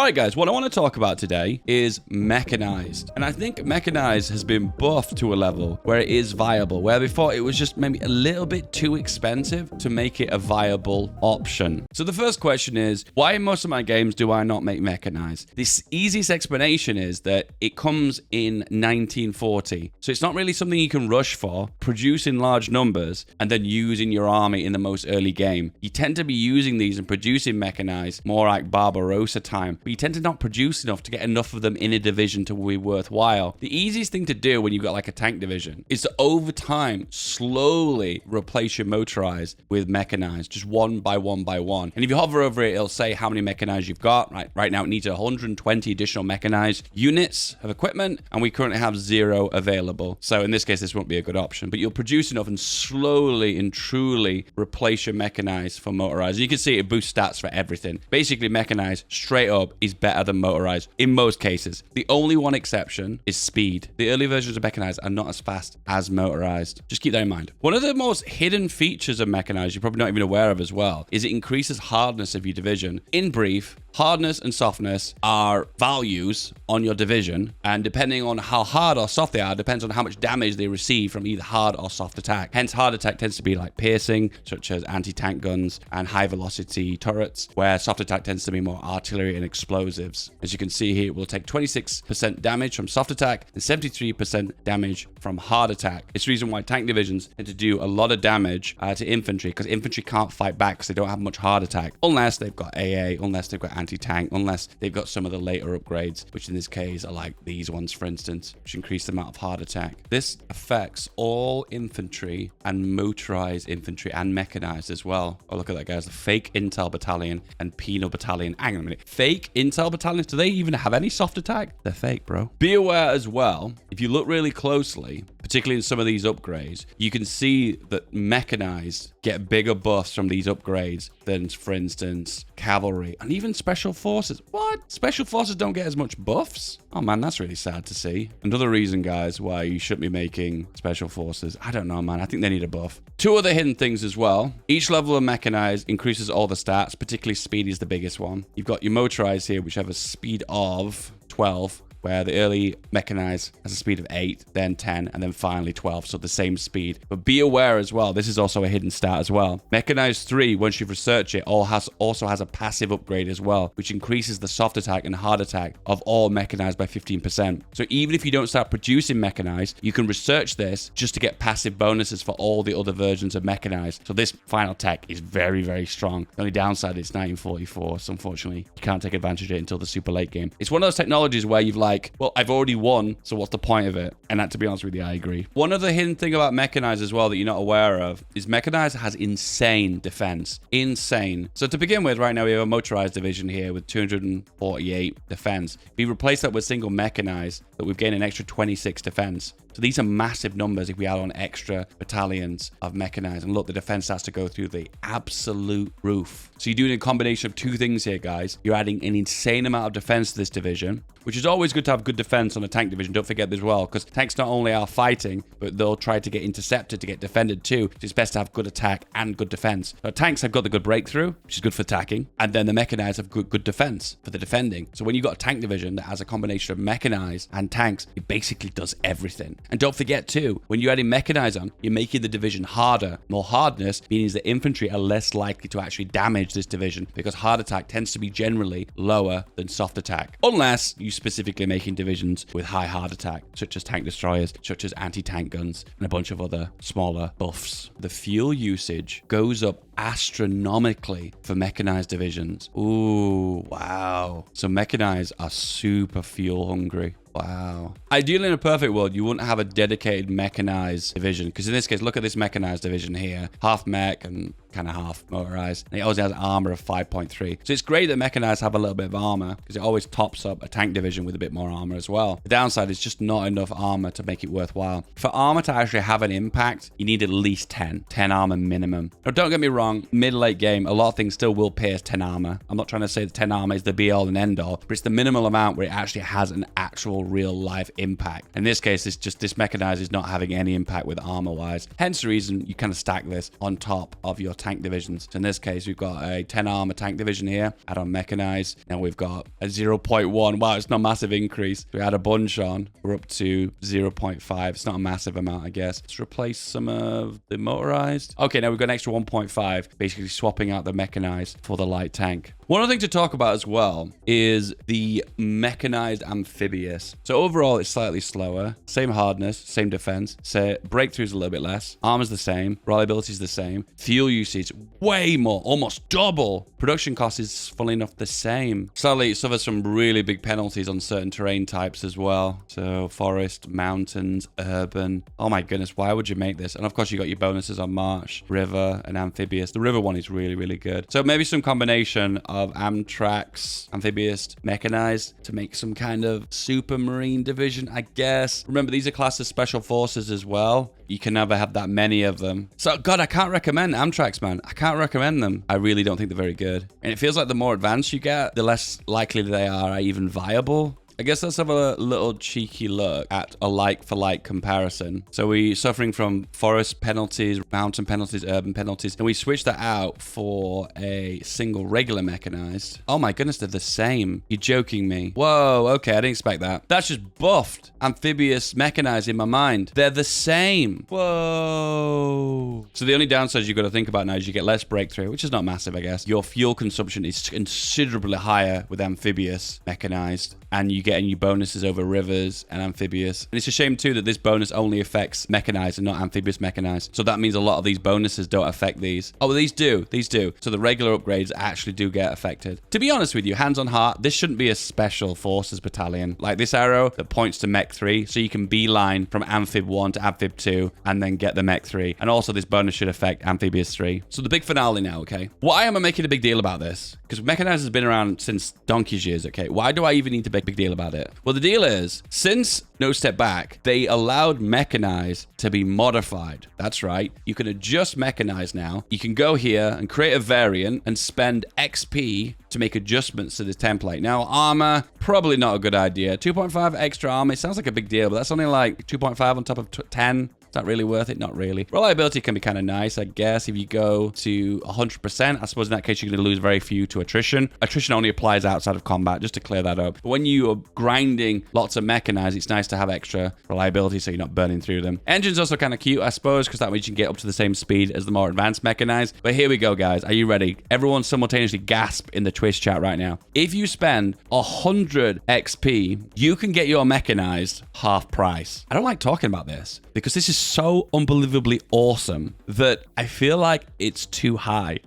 Alright guys, what I want to talk about today is Mechanized. And I think Mechanized has been buffed to a level where it is viable, where before it was just maybe a little bit too expensive to make it a viable option. So the first question is, why in most of my games do I not make Mechanized? The easiest explanation is that it comes in 1940. So it's not really something you can rush for, produce in large numbers, and then use in your army in the most early game. You tend to be using these and producing Mechanized more like Barbarossa time, but you tend to not produce enough to get enough of them in a division to be worthwhile. The easiest thing to do when you've got like a tank division is to over time slowly replace your motorized with Mechanized, just one by one by one. And if you hover over it, it'll say how many Mechanized you've got. Right now it needs 120 additional Mechanized units of equipment, and we currently have 0 available. So in this case, this won't be a good option, but you'll produce enough and slowly and truly replace your Mechanized for motorized. You can see it boosts stats for everything. Basically, Mechanized straight up is better than motorized in most cases. The only one exception is speed. The early versions of Mechanized are not as fast as motorized. Just keep that in mind. One of the most hidden features of Mechanized you're probably not even aware of as well is it increases hardness of your division. In brief, hardness and softness are values on your division, and depending on how hard or soft they are, depends on how much damage they receive from either hard or soft attack. Hence, hard attack tends to be like piercing, such as anti-tank guns and high-velocity turrets, where soft attack tends to be more artillery and explosives. As you can see here, it will take 26% damage from soft attack and 73% damage from hard attack. It's the reason why tank divisions tend to do a lot of damage to infantry, because infantry can't fight back because they don't have much hard attack, unless they've got AA, unless they've got anti-tank, unless they've got some of the later upgrades, which in this case are like these ones, for instance, which increase the amount of hard attack. This affects all infantry and motorized infantry and mechanized as well. Oh, look at that, guys. The fake intel battalion and penal battalion. Hang on a minute. Fake intel battalions? Do they even have any soft attack? They're fake, bro. Be aware as well, if you look really closely, particularly in some of these upgrades, you can see that mechanized get bigger buffs from these upgrades than, for instance, cavalry and even special forces. What? Special forces don't get as much buffs? Oh man, that's really sad to see. Another reason, guys, why you shouldn't be making special forces. I don't know, man. I think they need a buff. Two other hidden things as well. Each level of mechanized increases all the stats, particularly speed is the biggest one. You've got your motorized here, which have a speed of 12, where the early mechanized has a speed of 8, then 10, and then finally 12, so the same speed. But be aware as well, this is also a hidden stat as well. Mechanized 3, once you've researched it, also has a passive upgrade as well, which increases the soft attack and hard attack of all mechanized by 15%. So even if you don't start producing mechanized, you can research this just to get passive bonuses for all the other versions of mechanized. So this final tech is very, very strong. The only downside is 1944, so unfortunately, you can't take advantage of it until the super late game. It's one of those technologies where you've like, well, I've already won, so what's the point of it? And that, to be honest with you, I agree. One other hidden thing about Mechanized as well that you're not aware of is Mechanized has insane defense. Insane. So to begin with, right now we have a motorized division here with 248 defense. If we replace that with single Mechanized, that we've gained an extra 26 defense. So these are massive numbers if we add on extra battalions of mechanized. And look, the defense has to go through the absolute roof. So you're doing a combination of two things here, guys. You're adding an insane amount of defense to this division, which is always good to have good defense on a tank division. Don't forget this as well, because tanks not only are fighting, but they'll try to get intercepted to get defended too. So it's best to have good attack and good defense. So tanks have got the good breakthrough, which is good for attacking. And then the mechanized have good defense for the defending. So when you've got a tank division that has a combination of mechanized and tanks, it basically does everything. And don't forget too, when you're adding mechanized on, you're making the division harder. More hardness means that infantry are less likely to actually damage this division, because hard attack tends to be generally lower than soft attack, unless you specifically making divisions with high hard attack, such as tank destroyers, such as anti-tank guns, and a bunch of other smaller buffs. The fuel usage goes up astronomically for mechanized divisions. Ooh, wow. So mechanized are super fuel hungry. Wow. Ideally, in a perfect world, you wouldn't have a dedicated mechanized division, because in this case, look at this mechanized division here. Half mech and kind of half motorized. And it also has armor of 5.3. So it's great that mechanized have a little bit of armor, because it always tops up a tank division with a bit more armor as well. The downside is just not enough armor to make it worthwhile. For armor to actually have an impact, you need at least 10 armor minimum. Now, don't get me wrong, mid-late game, a lot of things still will pierce 10 armor. I'm not trying to say that 10 armor is the be-all and end-all, but it's the minimal amount where it actually has an actual real-life impact. In this case, it's just this mechanized is not having any impact with armor-wise. Hence the reason you kind of stack this on top of your tank divisions. So in this case, we've got a 10 armor tank division here, add on mechanized. Now we've got a 0.1. Wow, it's not a massive increase. We add a bunch on, we're up to 0.5. It's not a massive amount, I guess. Let's replace some of the motorized. Okay, now we've got an extra 1.5, basically swapping out the mechanized for the light tank. One other thing to talk about as well is the mechanized amphibious. So overall, it's slightly slower. Same hardness, same defense. So breakthrough's a little bit less. Armor's the same. Reliability's the same. Fuel usage, way more, almost double. Production cost is, funnily enough, the same. Sadly, it suffers some really big penalties on certain terrain types as well. So forest, mountains, urban. Oh my goodness, why would you make this? And of course, you got your bonuses on marsh, river, and amphibious. The river one is really, really good. So maybe some combination of Amtrax, amphibious, mechanized to make some kind of super marine division, I guess. Remember, these are classed as special forces as well. You can never have that many of them. So, God, I can't recommend Amtrax, man. I can't recommend them. I really don't think they're very good. And it feels like the more advanced you get, the less likely they are even viable. I guess let's have a little cheeky look at a like-for-like comparison. So we're suffering from forest penalties, mountain penalties, urban penalties, and we switch that out for a single regular mechanized. Oh my goodness, they're the same. You're joking me. Whoa, okay, I didn't expect that. That's just buffed amphibious mechanized in my mind. They're the same. Whoa. So the only downside you've got to think about now is you get less breakthrough, which is not massive, I guess. Your fuel consumption is considerably higher with amphibious mechanized, and you get any bonuses over rivers and amphibious. And it's a shame too that this bonus only affects mechanized and not amphibious mechanized. So that means a lot of these bonuses don't affect these. Oh, well, these do. These do. So the regular upgrades actually do get affected. To be honest with you, hands on heart, this shouldn't be a special forces battalion. Like this arrow that points to Mech 3, so you can beeline from Amphib 1 to Amphib 2 and then get the Mech 3. And also this bonus should affect Amphibious 3. So the big finale now, okay? Why am I making a big deal about this? Because mechanized has been around since donkey's years, okay? Why do I even need to make a big deal about it? Well, the deal is, since No Step Back, they allowed mechanized to be modified. That's right. You can adjust mechanized now. You can go here and create a variant and spend XP to make adjustments to this template. Now, armor, probably not a good idea. 2.5 extra armor, it sounds like a big deal, but that's only like 2.5 on top of 10. Is that really worth it? Not really. Reliability can be kind of nice, I guess. If you go to 100%, I suppose in that case, you're going to lose very few to attrition. Attrition only applies outside of combat, just to clear that up. But when you are grinding lots of mechanized, it's nice to have extra reliability so you're not burning through them. Engine's also kind of cute, I suppose, because that means you can get up to the same speed as the more advanced mechanized. But here we go, guys. Are you ready? Everyone simultaneously gasp in the Twitch chat right now. If you spend 100 XP, you can get your mechanized half price. I don't like talking about this because this is so unbelievably awesome that I feel like it's too high.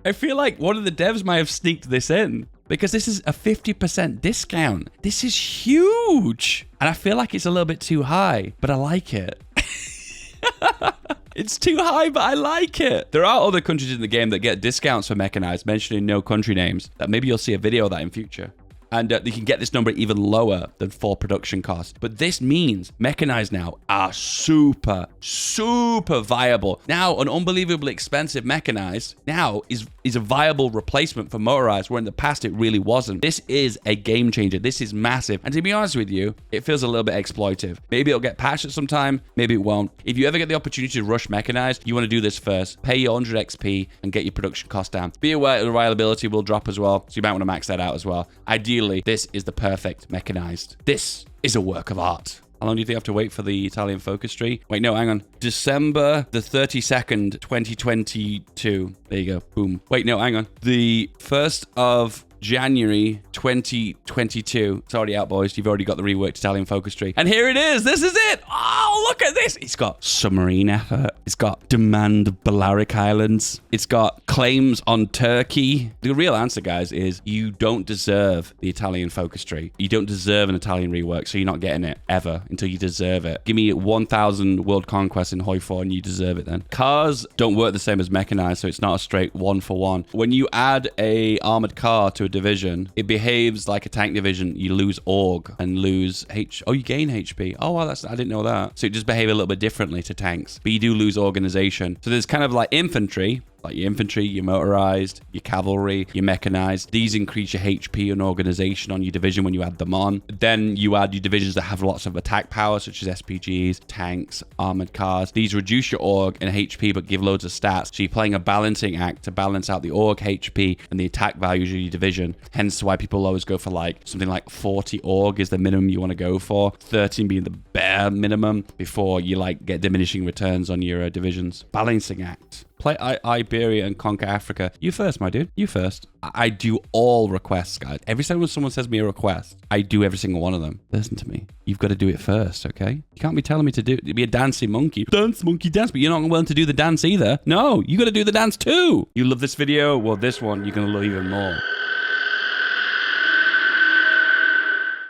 I feel like one of the devs might have sneaked this in because this is a 50% discount. This is huge. And I feel like it's a little bit too high, but I like it. It's too high, but I like it. There are other countries in the game that get discounts for mechanized, mentioning no country names. That maybe you'll see a video of that in future. And you can get this number even lower than for production costs. But this means mechanized now are super, super viable. Now, an unbelievably expensive mechanized now is a viable replacement for motorized, where in the past it really wasn't. This is a game changer. This is massive. And to be honest with you, it feels a little bit exploitive. Maybe it'll get patched at some time. Maybe it won't. If you ever get the opportunity to rush mechanized, you want to do this first. Pay your 100 XP and get your production cost down. Be aware the reliability will drop as well, so you might want to max that out as well. Ideally, this is the perfect mechanized. This is a work of art. How long do you think I have to wait for the Italian focus tree? Wait, no, hang on. December the 32nd, 2022. There you go. Boom. Wait, no, hang on. The 1st of January 2022. It's already out, boys. You've already got the reworked Italian focus tree. And here it is. This is it. Oh, look at this. It's got submarine effort. It's got demand of Balearic Islands. It's got claims on Turkey. The real answer, guys, is you don't deserve the Italian focus tree. You don't deserve an Italian rework, so you're not getting it ever until you deserve it. Give me 1,000 world conquests in HOI4 and you deserve it then. Cars don't work the same as mechanized, so it's not a straight one for one. When you add a armored car to a division, it behaves like a tank division. You lose org and lose Oh, you gain HP. Oh, wow, I didn't know that. So it just behave a little bit differently to tanks, but you do lose organization. So there's kind of like infantry, like your infantry, your motorized, your cavalry, your mechanized. These increase your HP and organization on your division when you add them on. Then you add your divisions that have lots of attack power, such as SPGs, tanks, armored cars. These reduce your org and HP, but give loads of stats. So you're playing a balancing act to balance out the org, HP, and the attack values of your division. Hence why people always go for like something like 40 org is the minimum you want to go for. 13 being the bare minimum before you like get diminishing returns on your divisions. Balancing act. Play Iberia and conquer Africa. You first, my dude. You first. I do all requests, guys. Every time someone says me a request, I do every single one of them. Listen to me. You've got to do it first, okay? You can't be telling me to be a dancing monkey. Dance, monkey, dance. But you're not willing to do the dance either. No, you got to do the dance too. You love this video? Well, this one you're going to love even more.